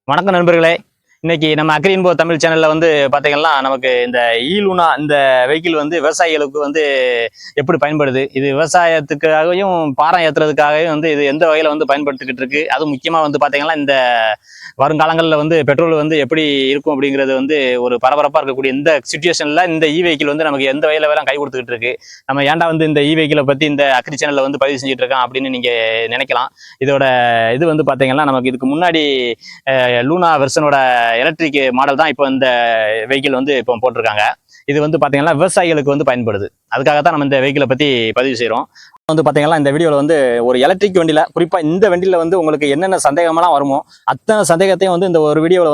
வணக்கம் நண்பர்களே. இன்னைக்கு நம்ம அக்ரி இன்போ தமிழ் சேனல்ல பாத்தீங்கன்னா நமக்கு இந்த ஈலூனா இந்த வெஹிக்கிள் விவசாயிகளுக்கு எப்படி பயன்படுது, இது விவசாயத்துக்காகவும் பாரம் ஏத்துறதுக்காகவும் இது எந்த வகையில பயன்படுத்திக்கிட்டு இருக்கு, அது முக்கியமா பாத்தீங்கன்னா இந்த வருங்காலங்களில் பெட்ரோல் எப்படி இருக்கும் அப்படிங்கிறது ஒரு பரபரப்பா இருக்கக்கூடிய இந்த சுச்சுவேஷன்ல இந்த இ வெஹிக்கிள் நமக்கு எந்த வகையில வேலை கை கொடுத்துக்கிட்டு இருக்கு. நம்ம ஏன்டா இந்த இ வெஹிக்கிளை பத்தி இந்த அக்ரி சேனல்ல பதிவு செஞ்சுட்டு இருக்கோம் அப்படின்னு நீங்க நினைக்கலாம். இதோட இது பாத்தீங்கன்னா நமக்கு இதுக்கு முன்னாடி லூனா வெர்ஷனோட எலக்ட்ரிக் மாடல் தான் இப்போ இந்த வெஹிக்கிள் இப்போ போட்டிருக்காங்க. இது பாத்தீங்கன்னா விவசாயிகளுக்கு பயன்படுது. அதுக்காகத்தான் நம்ம இந்த வெஹிக்கிளை பத்தி பதிவு செய்யறோம். பாத்தீங்கன்னா இந்த வீடியோல ஒரு எலக்ட்ரிக் வண்டியில, குறிப்பா இந்த வண்டியில உங்களுக்கு என்னென்ன சந்தேகமெல்லாம் வருமோ அத்தனை சந்தேகத்தையும் இந்த ஒரு வீடியோல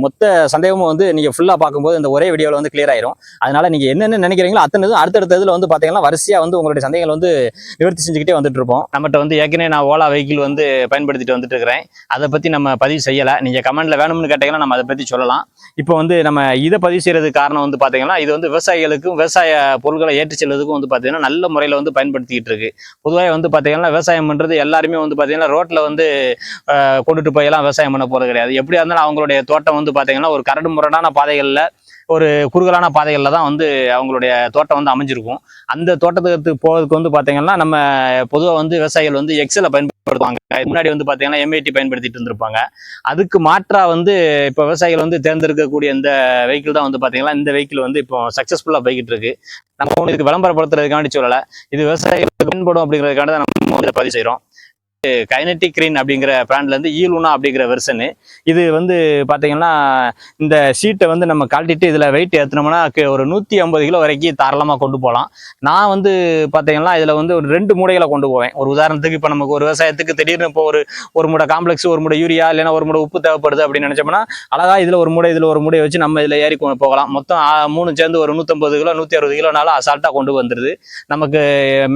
மொத்த சந்தேகமும் நீங்க ஃபுல்லா பார்க்கும்போது இந்த ஒரே வீடியோல கிளியர் ஆயிரும். அதனால நீங்க என்னென்ன நினைக்கிறீங்களோ அத்தனை அடுத்தடுத்த இதுல பாத்தீங்கன்னா வரிசையா உங்களுடைய சந்தேகங்கள் நிவர்த்தி செஞ்சுக்கிட்டே வந்துட்டு இருப்போம். நம்மகிட்ட ஏற்கனவே நான் ஓலா வெஹிக்கிள் பயன்படுத்திட்டு வந்துட்டு இருக்கிறேன். அதை பத்தி நம்ம பதிவு செய்யல. நீங்க கமெண்ட்ல வேணும்னு கேட்டீங்கன்னா நம்ம அதை பத்தி சொல்லலாம். இப்போ நம்ம இதை பதிவு செய்யறதுக்கு காரணம் பாத்தீங்கன்னா இது விவசாயிகளுக்கும் விவசாய பொருட்களை ஏற்றி செல்வதற்கும் பாத்தீங்கன்னா நல்ல முறையில பயன்படுத்திக்கிட்டு இருக்கு. பொதுவாக பாத்தீங்கன்னா விவசாயம் பண்றது எல்லாருமே பாத்தீங்கன்னா ரோட்ல கொண்டுட்டு போய் எல்லாம் விவசாயம் பண்ண போறது கிடையாது. எப்படியா இருந்தாலும் அவங்களுடைய தோட்டம் பாத்தீங்கன்னா ஒரு கரடு முரடான பாதைகள்ல, ஒரு குறுகலான பாதைகள்ல தான் அவங்களுடைய தோட்டம் அமைஞ்சிருக்கும். அந்த தோட்டத்துக்கு போறதுக்கு பாத்தீங்கன்னா நம்ம பொதுவாக விவசாயிகள் எக்ஸலை பயன்படுத்துவாங்க. முன்னாடி பாத்தீங்கன்னா எம்ஐடி பயன்படுத்திட்டு இருந்திருப்பாங்க. அதுக்கு மாற்றா இப்ப விவசாயிகள் தேர்ந்தெடுக்கக்கூடிய இந்த வெஹிக்கிள் தான் பாத்தீங்கன்னா இந்த வெஹிக்கிள் இப்போ சக்சஸ்ஃபுல்லா போய்கிட்டு இருக்கு. நம்ம இதுக்கு விளம்பரப்படுத்துறதுக்காண்டி சொல்லல, இது விவசாயிகளுக்கு பயன்படும் அப்படிங்கிறதுக்காண்டி தான் நம்ம பதிவு செய்யறோம். கைனடிக் கிரீன் அப்படிங்கிற பிராண்ட்ல இருந்து ஈலூனா அப்படிங்கிற வெர்ஷனு. இது பாத்தீங்கன்னா இந்த சீட்டை நம்ம கழட்டிட்டு இதுல வெயிட் ஏற்றினோம்னா ஒரு 150 கிலோ வரைக்கும் தாராளமா கொண்டு போகலாம். நான் பாத்தீங்கன்னா இதுல ஒரு 2 மூடைகளை கொண்டு போவேன். ஒரு உதாரணத்துக்கு இப்ப நமக்கு ஒரு விவசாயத்துக்கு திடீர்னு இப்போ ஒரு மூடை காம்ப்ளெக்ஸ், ஒரு மூடை யூரியா, இல்லைன்னா ஒரு மூடை உப்பு தேவைப்படுது அப்படின்னு நினைச்சோம்னா அழகா இதுல ஒரு மூடை இதுல ஒரு மூடையை வச்சு நம்ம இதுல ஏறி போகலாம். மொத்தம் 3 சேர்ந்து ஒரு 150 கிலோ 160 கிலோனாலும் அசால்ட்டா கொண்டு வந்துருது. நமக்கு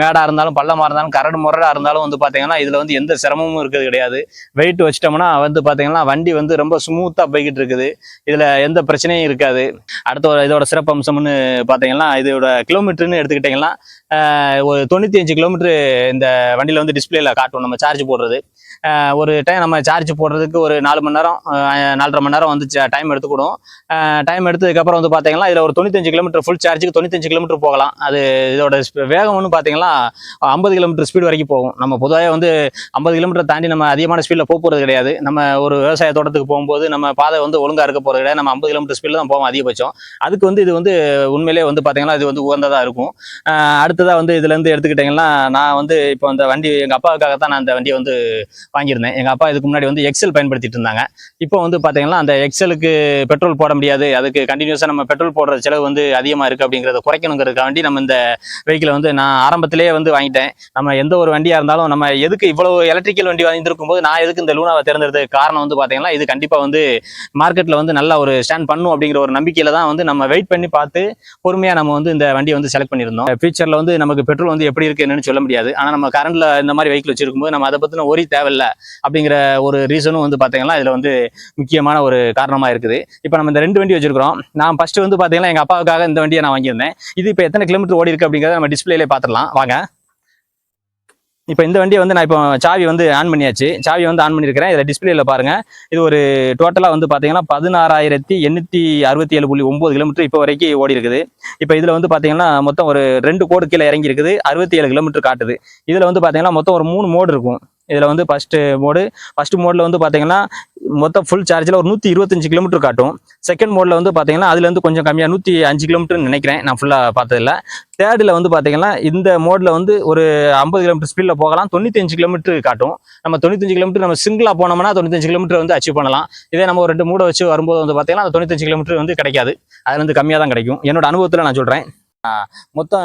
மேடா இருந்தாலும் பள்ளமா இருந்தாலும் கரடு முரடா இருந்தாலும் பாத்தீங்கன்னா இதுல எந்த சிரமமும் இருக்கிறது கிடையாது. வெயிட் வச்சிட்டோம்னா பாத்தீங்கன்னா வண்டி ரொம்ப ஸ்மூத்தா போய்கிட்டு இருக்குது. இதுல எந்த பிரச்சனையும் இருக்காது. அடுத்த இதோட சிறப்பு அம்சம்னு பாத்தீங்கன்னா இதோட கிலோமீட்டர்னு எடுத்துக்கிட்டீங்கன்னா ஒரு 95 கிலோமீட்டர் இந்த வண்டியில டிஸ்பிளேல காட்டும் நம்ம சார்ஜ் போடுறது. ஒரு டைம் நம்ம சார்ஜ் போடுறதுக்கு ஒரு 4 மணி நேரம் 4.5 மணி நேரம் டைம் எடுத்துக்கூடும். டைம் எடுத்ததுக்கப்புறம் பாத்தீங்கன்னா இதுல ஒரு 95 கிலோமீட்டர் ஃபுல் சார்ஜுக்கு 95 கிலோமீட்டர் போகலாம். அது இதோட வேகம் பாத்தீங்கன்னா 50 கிலோமீட்டர் ஸ்பீடு வரைக்கும் போகும். நம்ம பொதுவாக 50 கிலோமீட்டர் தாண்டி நம்ம அதிகமான ஸ்பீட்ல போறது கிடையாது. நம்ம ஒரு விவசாய தோட்டத்துக்கு போகும்போது நம்ம பாதை ஒழுங்கா இருக்க போறது கிடையாது. நம்ம 50 கிலோமீட்டர் ஸ்பீட்ல தான் போவோம் அதிகபட்சம். அதுக்கு இது உண்மையிலே பாத்தீங்கன்னா இது உகந்ததா இருக்கும். அடுத்ததா இதுல இருந்து எடுத்துக்கிட்டீங்கன்னா நான் இப்போ இந்த வண்டி எங்க அப்பாவுக்காகத்தான் நான் இந்த வண்டியை வாங்கியிருந்தேன். எங்க அப்பா இதுக்கு முன்னாடி எக்ஸல் பயன்படுத்திட்டு இருந்தாங்க. இப்போ பாத்தீங்கன்னா அந்த எக்ஸலுக்கு பெட்ரோல் போட முடியாது, அதுக்கு கண்டினியூஸா நம்ம பெட்ரோல் போடுற செலவு அதிகமா இருக்கு அப்படிங்கிறத குறைக்கணுங்கிறதுக்காண்டி நம்ம இந்த வெஹிக்கிளை நான் ஆரம்பத்திலேயே வாங்கிட்டேன். நம்ம எந்த ஒரு வண்டியா இருந்தாலும் நம்ம எதுக்கு இவ்வளவு எலக்ட்ரிக்கல் வண்டி வாங்கியிருக்கும் போது நான் எதுக்கு இந்த லூனாவை தேர்ந்தெடுத்ததுக்கு காரணம் பாத்தீங்கன்னா இது கண்டிப்பா மார்க்கெட்ல நல்ல ஒரு ஸ்டாண்ட் பண்ணும் அப்படிங்கிற ஒரு நம்பிக்கையில தான் நம்ம வெயிட் பண்ணி பார்த்து பொறுமையா நம்ம இந்த வண்டியை செலக்ட் பண்ணியிருந்தோம். ஃபியூச்சர்ல நமக்கு பெட்ரோல் எப்படி இருக்கு என்னன்னு சொல்ல முடியாது. ஆனா நம்ம கரண்ட்ல இந்த மாதிரி வெஹிக்கிள் வச்சிருக்கும் போது நம்ம அதை பத்தின ஒரி தேவையில்லை அப்படிங்கிற ஒரு ரீசனும் பாத்தீங்கன்னா இதுல முக்கியமான ஒரு காரணமா இருக்குது. இப்ப நம்ம இந்த 2 வண்டி வச்சிருக்கிறோம். நான் ஃபர்ஸ்ட் பாத்தீங்கன்னா எங்க அப்பாவுக்காக இந்த வண்டியை நான் வாங்கியிருந்தேன். இது இப்ப எத்தனை கிலோமீட்டர் ஓடி இருக்கு அப்படிங்கறத நம்ம டிஸ்பிளேல பாத்துடலாம் வாங்க. இப்போ இந்த வண்டியை நான் இப்போ சாவி ஆன் பண்ணியாச்சு. சாவி ஆன் பண்ணியிருக்கிறேன். இதில் டிஸ்பிளேல பாருங்க. இது ஒரு டோட்டலாக பார்த்தீங்கன்னா 16,867.9 கிலோமீட்டர் இப்போ வரைக்கும் ஓடி இருக்குது. இப்போ இதில் பார்த்தீங்கன்னா மொத்தம் ஒரு 2 கோடு கீழே இறங்கி இருக்குது. 67 கிலோமீட்டர் காட்டுது. இதில் பார்த்தீங்கன்னா மொத்தம் ஒரு 3 மோடு இருக்கும். இதில் ஃபர்ஸ்ட் மோடில் பார்த்தீங்கன்னா மொத்தம் ஃபுல் சார்ஜில் ஒரு 125 கிலோமீட்டர் காட்டும். செகண்ட் மோடில் பார்த்தீங்கன்னா அதுல கொஞ்சம் கம்மியாக 105 கிலோமீட்டர் நினைக்கிறேன், நான் ஃபுல்லாக பார்த்ததில்ல. தேர்டில் பார்த்தீங்கன்னா இந்த மோடில் ஒரு 50 கிலோமீட்டர் ஸ்பீடில் போகலாம். 95 கிலோமீட்டர் காட்டும். நம்ம 95 கிலோமீட்டர் நம்ம சிங்கிளாக போனோம்னா 95 கிலோமீட்டர் அச்சீவ் பண்ணலாம். இதே நம்ம ஒரு 2 மூடை வச்சு வரும்போது பார்த்தீங்கன்னா அந்த 95 கிலோமீட்டர் கிடைக்காது. அது கம்மியாக தான் கிடைக்கும். என்னோட அனுபவத்தில் நான் சொல்கிறேன். மொத்தம்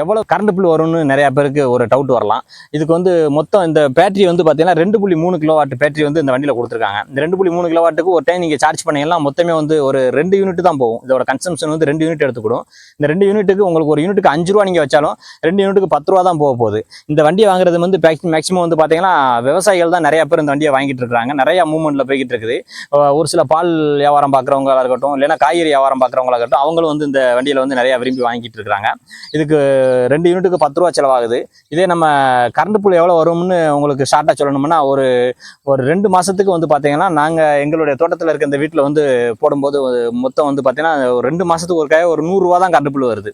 எவ்வளவு கரண்ட் பில் வரும்னு நிறைய பேருக்கு ஒரு டவுட் வரலாம். இதுக்கு மொத்தம் இந்த பேட்டரி பார்த்தீங்கன்னா 2.3 கிலோவாட் பேட்டரி இந்த வண்டியில் கொடுத்துருக்காங்க. இந்த 2.3 கிலோவாட்டுக்கு ஒரு டைம் நீங்கள் சார்ஜ் பண்ணீங்கன்னா மொத்தமே ஒரு 2 யூனிட் தான் போகும். இதோட கன்சம்ஷன் 2 யூனிட் எடுத்துக்கூடும். இந்த 2 யூனிட்டுக்கு உங்களுக்கு ஒரு யூனிட்டுக்கு 5 ரூபா நீங்கள் வச்சாலும் 2 யூனிட்டுக்கு 10 ரூபா தான் போக போகுது. இந்த வண்டியை வாங்குறது மேக்ஸிமம் பார்த்தீங்கன்னா விவசாயிகள் தான் நிறைய பேர் இந்த வண்டியை வாங்கிட்டு இருக்காங்க. நிறைய மூவ்மெண்ட்ல போய்கிட்டு இருக்குது. ஒரு சில பால் வியாபாரம் பார்க்குறவங்களா இருக்கட்டும், இல்லைன்னா காய்கறி வியாபாரம் பார்க்குறவங்களா இருக்கட்டும், அவங்களும் இந்த வண்டியில் நிறைய விரும்பி வாங்கிட்டு பண்ணிட்டு இருக்காங்க. இதுக்கு 2 யூனிட்டுக்கு 10 ரூபா செலவாகுது. இதே நம்ம கரண்ட் பில் எவ்வளோ வரும்னு உங்களுக்கு ஷார்ட்டாக சொல்லணும்னா ஒரு 2 மாதத்துக்கு வந்து பார்த்தீங்கன்னா நாங்கள் எங்களுடைய தோட்டத்தில் இருக்க இந்த வீட்டில் வந்து போடும்போது மொத்தம் வந்து பார்த்தீங்கன்னா ஒரு 2 மாதத்துக்கு ஒரு 100 ரூபா தான் கரண்ட் பில் வருது.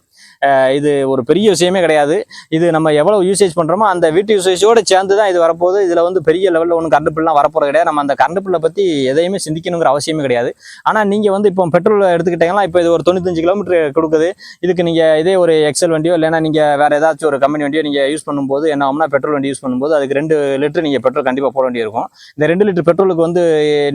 இது ஒரு பெரிய விஷயமே கிடையாது. இது நம்ம எவ்வளவு யூசேஜ் பண்ணுறோமோ அந்த வீட்டு யூசேஜோடு சேர்ந்து தான் இது வரப்போகுது. இதில் வந்து பெரிய லெவலில் ஒன்றும் கரண்ட் பில்லாம் வரப்போகிறது கிடையாது. நம்ம அந்த கரண்ட் பில்லை பற்றி எதையுமே சிந்திக்கணுங்கிற அவசியமே கிடையாது. ஆனால் நீங்கள் வந்து இப்போ பெட்ரோல் எடுத்துக்கிட்டீங்கன்னா இப்போ இது ஒரு 95 கிலோமீட்டர் கொடுக்குது. இதுக்கு நீங்கள் இதே ஒரு எக்ஸல் வண்டியோ இல்லைன்னா நீங்கள் வேறு ஏதாச்சும் ஒரு கம்பெனி வண்டியோ நீங்கள் யூஸ் பண்ணும்போது என்ன ஆகும்னா பெட்ரோல் வண்டி யூஸ் பண்ணும்போது அதுக்கு 2 லிட்டர் நீங்கள் பெட்ரோல் கண்டிப்பாக போட வேண்டியிருக்கும். இந்த 2 லிட்டர் பெட்ரோலுக்கு வந்து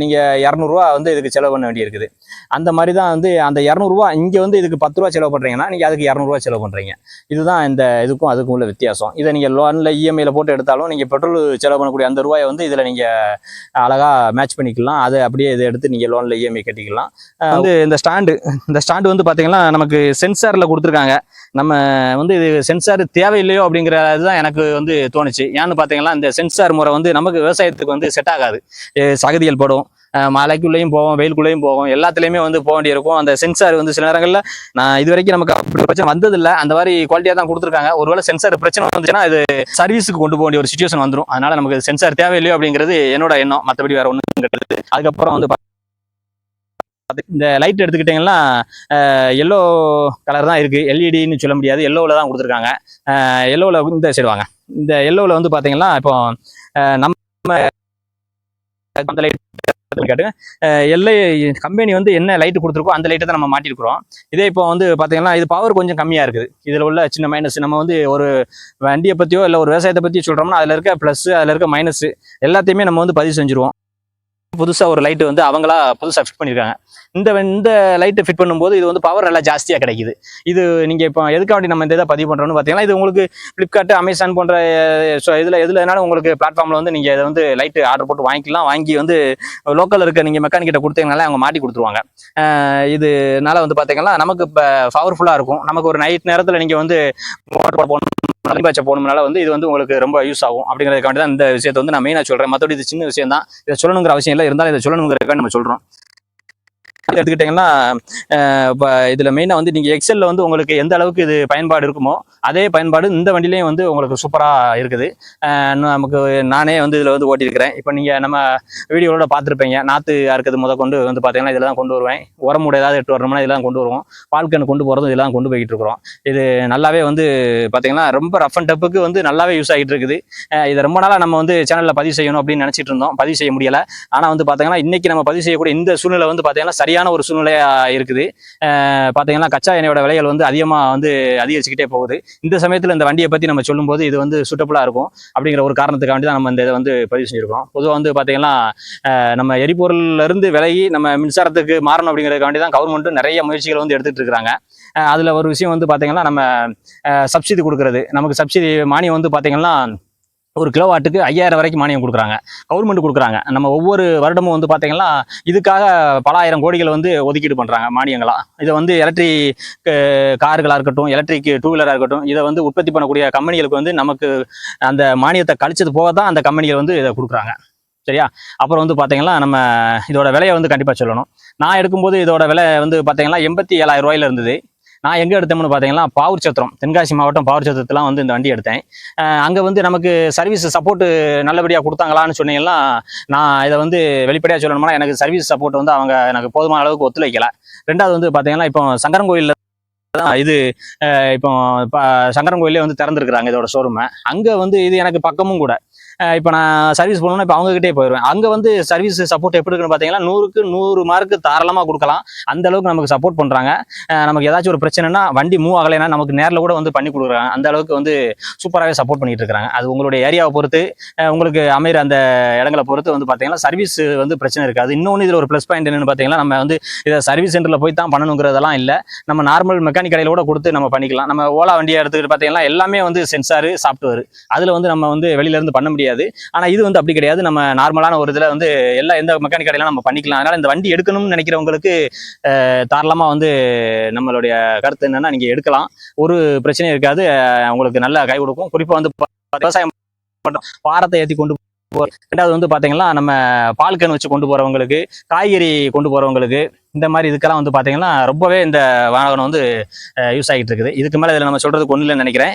நீங்கள் 200 ரூபா வந்து இதுக்கு செலவு பண்ண வேண்டியிருக்குது. அந்த மாதிரி தான் வந்து அந்த 200 ரூபா இங்கே வந்து இதுக்கு 10 ரூபா செலவு பண்ணுறீங்கன்னா நீங்கள் அதுக்கு 200 ரூபா செலவு பண்ணுறீங்க. இதுதான் இந்த இதுக்கும் அதுக்கும் உள்ள வித்தியாசம். இதை நீங்கள் லோனில் இஎம்ஐயில் போட்டு எடுத்தாலும் நீங்கள் பெட்ரோல் செலவு பண்ணக்கூடிய அந்த ரூபாயை வந்து இதில் நீங்கள் அழகாக மேட்ச் பண்ணிக்கலாம். அதை அப்படியே இதை எடுத்து நீங்கள் லோனில் இஎம்ஐ கட்டிக்கலாம். வந்து இந்த ஸ்டாண்டு வந்து பார்த்தீங்கன்னா நமக்கு சென்சாரில் கொடுத்துருக்காங்க. நம்ம வந்து இது சென்சார் தேவையில்லையோ அப்படிங்கிறது தான் எனக்கு வந்து தோணுச்சு. ஏன்னு பார்த்தீங்கன்னா இந்த சென்சார் முறை வந்து நமக்கு விவசாயத்துக்கு வந்து செட் ஆகாது. சகதிகள் படும், மலைக்குள்ளேயும் போவோம், வெயிலுக்குள்ளேயும் போவோம், எல்லாத்துலேயுமே வந்து போக வேண்டியிருக்கும். அந்த சென்சார் வந்து சில நேரங்களில் நான் இது வரைக்கும் நமக்கு அப்படி பிரச்சனை வந்ததில்லை. அந்த மாதிரி குவாலிட்டியாக தான் கொடுத்துருக்காங்க. ஒருவேளை சென்சார் பிரச்சனை வந்துச்சுன்னா அது சர்வீஸுக்கு கொண்டு போக வேண்டிய ஒரு சுச்சுவேஷன் வந்துடும். அதனால நமக்கு சென்சார் தேவையில்லையோ அப்படிங்கிறது என்னோட எண்ணம். மற்றபடி வேற ஒன்றும் கிடையாது. அதுக்கப்புறம் வந்து இந்த லைட் எடுத்துக்கிட்டிங்கன்னா எல்லோ கலர் தான் இருக்குது. எல்இடின்னு சொல்ல முடியாது, எல்லோவில் தான் கொடுத்துருக்காங்க. எல்லோவில் இந்த சைடு வாங்க. இந்த எல்லோவில் வந்து பார்த்தீங்கன்னா இப்போ நம்ம அந்த லைட் கேட்டு எல்ஐ கம்பெனி வந்து என்ன லைட்டு கொடுத்துருக்கோ அந்த லைட்டை தான் நம்ம மாட்டிருக்கிறோம். இதே இப்போ வந்து பார்த்தீங்கன்னா இது பவர் கொஞ்சம் கம்மியாக இருக்குது. இதில் உள்ள சின்ன மைனஸ் நம்ம வந்து ஒரு வண்டியை பற்றியோ இல்லை ஒரு விவசாயத்தை பற்றியோ சொல்கிறோம்னா அதில் இருக்க ப்ளஸ் அதில் இருக்க மைனஸ் எல்லாத்தையுமே நம்ம வந்து பதிவு செஞ்சுருவோம். புதுசாக ஒரு லைட்டு வந்து அவங்களா புதுசாக ஃபிட் பண்ணியிருக்காங்க. இந்த லைட்டு ஃபிட் பண்ணும்போது இது வந்து பவர் நல்லா ஜாஸ்தியாக கிடைக்குது. இது நீங்கள் இப்போ எதுக்காண்டி நம்ம இந்த இதை பதிவு பண்ணுறோம்னு பார்த்தீங்கன்னா இது உங்களுக்கு ஃப்ளிப்கார்ட், அமேசான் போன்ற இதில் எதுலனாலும் உங்களுக்கு பிளாட்ஃபார்மில் வந்து நீங்கள் இதை வந்து லைட்டு ஆர்டர் போட்டு வாங்கிக்கலாம். வாங்கி வந்து லோக்கலில் இருக்க நீங்கள் மெக்கானிக்கிட்ட கொடுத்தீங்கனாலே அவங்க மாட்டி கொடுத்துருவாங்க. இதனால வந்து பார்த்தீங்கன்னா நமக்கு இப்போ பவர்ஃபுல்லாக இருக்கும். நமக்கு ஒரு நைட் நேரத்தில் நீங்கள் வந்து மோட்டர் போடணும், நலிபாய்ச்ச போகணும்னால வந்து இது வந்து உங்களுக்கு ரொம்ப யூஸ் ஆகும். அப்படிங்கிறதுக்காண்டி தான் இந்த விஷயத்தை வந்து நான் மெயினாக சொல்கிறேன். மற்றபடி இது சின்ன விஷயம் தான், இதை சொல்லணுங்கிற அவசியம் இல்லை. இருந்தாலும் இதை சொல்லணுங்கிறதுக்காக நம்ம சொல்கிறோம். எடுத்துக்கிட்டிங்கன்னா இப்போ இதில் மெயினாக வந்து நீங்கள் எக்ஸலில் வந்து உங்களுக்கு எந்த அளவுக்கு இது பயன்பாடு இருக்குமோ அதே பயன்பாடு இந்த வண்டிலையும் வந்து உங்களுக்கு சூப்பராக இருக்குது. நமக்கு நானே வந்து இதில் வந்து ஓட்டியிருக்கிறேன். இப்போ நீங்கள் நம்ம வீடியோவோட பார்த்துருப்பீங்க. நாற்று அறுக்கிறது கொண்டு வந்து பார்த்தீங்கன்னா இதில் தான் கொண்டு வருவேன். உரமுட ஏதாவது எடுத்து வரணும்னா இதில் தான் கொண்டு வருவோம். பால்கன்னு கொண்டு போகிறதும் இதெல்லாம் கொண்டு போய்கிட்டு இருக்கிறோம். இது நல்லாவே வந்து பார்த்தீங்கன்னா ரொம்ப ரஃப் அண்ட் டப்புக்கு வந்து நல்லாவே யூஸ் ஆகிட்டு இருக்குது. இதை ரொம்ப நாளாக நம்ம வந்து சேனலில் பதிவு செய்யணும் அப்படின்னு நினச்சிட்டு இருந்தோம். பதிவு செய்ய முடியலை. ஆனால் வந்து பார்த்தீங்கன்னா இன்றைக்கி நம்ம பதிவு செய்யக்கூடிய இந்த சூழ்நிலை வந்து பார்த்தீங்கன்னா சரியான ஒரு சூழ்நிலையா இருக்குது. பாத்தீங்கன்னா கச்சா எண்ணெயோட விலைகள் வந்து அதிகமாக வந்து அதிகரிச்சுக்கிட்டே போகுது. இந்த சமயத்தில் இந்த வண்டியை பற்றி நம்ம சொல்லும்போது இது வந்து சூட்டபுளாக இருக்கும் அப்படிங்கிற ஒரு காரணத்துக்காண்டி தான் நம்ம இந்த இதை வந்து பதிவு செஞ்சுருக்கோம். பொதுவாக வந்து பார்த்தீங்கன்னா நம்ம எரிபொருள்லேருந்து விலகி நம்ம மின்சாரத்துக்கு மாறணும் அப்படிங்கிறதுக்காண்டி தான் கவர்மெண்ட்டும் நிறைய முயற்சிகள் வந்து எடுத்துகிட்டு இருக்கிறாங்க. அதில் ஒரு விஷயம் வந்து பார்த்தீங்கன்னா நம்ம சப்சிடி கொடுக்குறது. நமக்கு சப்சிடி மானியம் வந்து பார்த்தீங்கன்னா ஒரு கிலோவாட்டுக்கு 5000 வரைக்கும் மானியம் கொடுக்குறாங்க, கவர்மெண்ட் கொடுக்குறாங்க. நம்ம ஒவ்வொரு வருடமும் வந்து பார்த்தீங்கன்னா இதுக்காக பல ஆயிரம் கோடிகள் வந்து ஒதுக்கீடு பண்ணுறாங்க மானியங்களா. இதை வந்து எலக்ட்ரிக் கார்களாக இருக்கட்டும், எலக்ட்ரிக் டூ வீலராக இருக்கட்டும், இதை வந்து உற்பத்தி பண்ணக்கூடிய கம்பெனிகளுக்கு வந்து நமக்கு அந்த மானியத்தை கழிச்சது போக தான் அந்த கம்பெனிகள் வந்து இதை கொடுக்குறாங்க. சரியா? அப்புறம் வந்து பார்த்தீங்கன்னா நம்ம இதோட விலையை வந்து கண்டிப்பாக சொல்லணும். நான் எடுக்கும்போது இதோட விலை வந்து பார்த்தீங்கன்னா 87,000 ரூபாயில இருந்தது. நான் எங்கே எடுத்தோம்னு பார்த்தீங்கன்னா பாவூர் சத்திரம், தென்காசி மாவட்டம் பாவூர் சத்திரத்துலாம் வந்து இந்த வண்டி எடுத்தேன். அங்கே வந்து நமக்கு சர்வீஸ் சப்போர்ட்டு நல்லபடியாக கொடுத்தாங்களான்னு சொன்னீங்கன்னா நான் இதை வந்து வெளிப்படையாக சொல்லணும்னா எனக்கு சர்வீஸ் சப்போர்ட் வந்து அவங்க எனக்கு போதுமான அளவுக்கு ஒத்துழைக்கலை. ரெண்டாவது வந்து பார்த்தீங்கன்னா இப்போ சங்கரன்கோயிலில் தான் இது இப்போ சங்கரன்கோயிலே வந்து திறந்துருக்குறாங்க இதோட ஷோரூமை. அங்கே வந்து இது எனக்கு பக்கமும் கூட. இப்போ நான் சர்வீஸ் போகணும்னா இப்போ அவங்ககிட்டே போயிடுவேன். அங்கே வந்து சர்வீஸ் சப்போர்ட் எப்படி இருக்குன்னு பார்த்தீங்கன்னா 100க்கு 100 மார்க்கு தாராளமாக கொடுக்கலாம். அந்த அளவுக்கு நமக்கு சப்போர்ட் பண்ணுறாங்க. நமக்கு ஏதாச்சும் ஒரு பிரச்சனைனா வண்டி மூவ் ஆகலைன்னா நமக்கு நேரில் கூட வந்து பண்ணி கொடுக்குறாங்க. அந்த அளவுக்கு வந்து சூப்பராகவே சப்போர்ட் பண்ணிட்டு இருக்காங்க. அது உங்களுடைய ஏரியாவை பொறுத்து உங்களுக்கு அமைகிற அந்த இடங்களை பொறுத்து வந்து பார்த்தீங்கன்னா சர்வீஸ் வந்து பிரச்சனை இருக்காது. இன்னொன்று இதில் ஒரு ப்ளஸ் பாயிண்ட் என்னென்னு பார்த்தீங்கன்னா நம்ம வந்து இதை சர்வீஸ் சென்டரில் போய் தான் பண்ணணுங்கிறதெல்லாம் இல்லை. நம்ம நார்மல் மெக்கானிக் கடையில் கூட கொடுத்து நம்ம பண்ணிக்கலாம். நம்ம ஓலா வண்டியை எடுத்துக்கிட்டு பார்த்தீங்கன்னா எல்லாமே வந்து சென்சாரு சாஃப்ட்வேர், அதில் வந்து நம்ம வந்து வெளியிலேருந்து பண்ண முடியாது. ஆனா இது வந்து அப்படி கிடையாது. நம்ம நார்மலான ஒரு இதுல வந்து எந்த மெக்கானிக் கடையில நம்ம பண்ணிக்கலாம். அதனால இந்த வண்டி எடுக்கணும்னு நினைக்கிறவங்களுக்கு தாராளமா வந்து நம்மளுடைய கருத்து என்னன்னா நீங்க எடுக்கலாம், ஒரு பிரச்சனையும் இருக்காது, உங்களுக்கு நல்ல கை கொடுக்கும். குறிப்பா வந்து விவசாயம் பாரத்தை ஏற்றி கொண்டு ரெண்டாவது வந்து பாத்தீங்கன்னா நம்ம பால் கேன் வச்சு கொண்டு போறவங்களுக்கு, காய்கறி கொண்டு போறவங்களுக்கு, இந்த மாதிரி இதுக்கெல்லாம் வந்து பார்த்தீங்கன்னா ரொம்பவே இந்த வாகனம் வந்து யூஸ் ஆகிட்டு இருக்குது. இதுக்கு மேலே இதில் நம்ம சொல்கிறதுக்கு ஒன்றும் இல்லைன்னு நினைக்கிறேன்.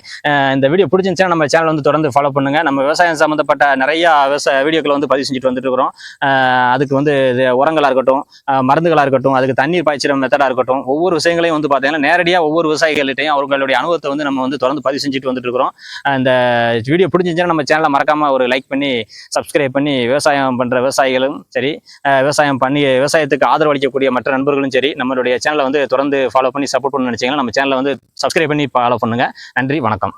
இந்த வீடியோ பிடிச்சிருந்துச்சுன்னா நம்ம சேனல் வந்து தொடர்ந்து ஃபாலோ பண்ணுங்கள். நம்ம விவசாயம் சம்மந்தப்பட்ட நிறையா வீடியோக்களை வந்து பதிவு செஞ்சுட்டு வந்துட்டு இருக்கிறோம். அதுக்கு வந்து உரங்களாக இருக்கட்டும், மருந்துகளாக இருக்கட்டும், அதுக்கு தண்ணீர் பாய்ச்சிற மெத்தடாக இருக்கட்டும், ஒவ்வொரு விஷயங்களையும் வந்து பார்த்தீங்கன்னா நேரடியாக ஒவ்வொரு விவசாயிகள்கிட்டையும் அவர்களுடைய அனுபவத்தை வந்து நம்ம வந்து தொடர்ந்து பதிவு செஞ்சுட்டு வந்துட்டு இருக்கிறோம். இந்த வீடியோ பிடிச்சிருந்துச்சுன்னா நம்ம சேனலை மறக்காமல் ஒரு லைக் பண்ணி சப்ஸ்கிரைப் பண்ணி விவசாயம் பண்ணுற விவசாயிகளும் சரி, விவசாயத்துக்கு ஆதரவு அளிக்கக்கூடிய மற்ற நண்பர்களும் சரி, நம்மளுடைய சேனலை வந்து தொடர்ந்து ஃபாலோ பண்ணி சப்போர்ட் பண்ணணும்னு நினைச்சீங்கன்னா நம்ம சேனலை வந்து சப்ஸ்கிரைப் பண்ணி ஃபாலோ பண்ணுங்க. நன்றி, வணக்கம்.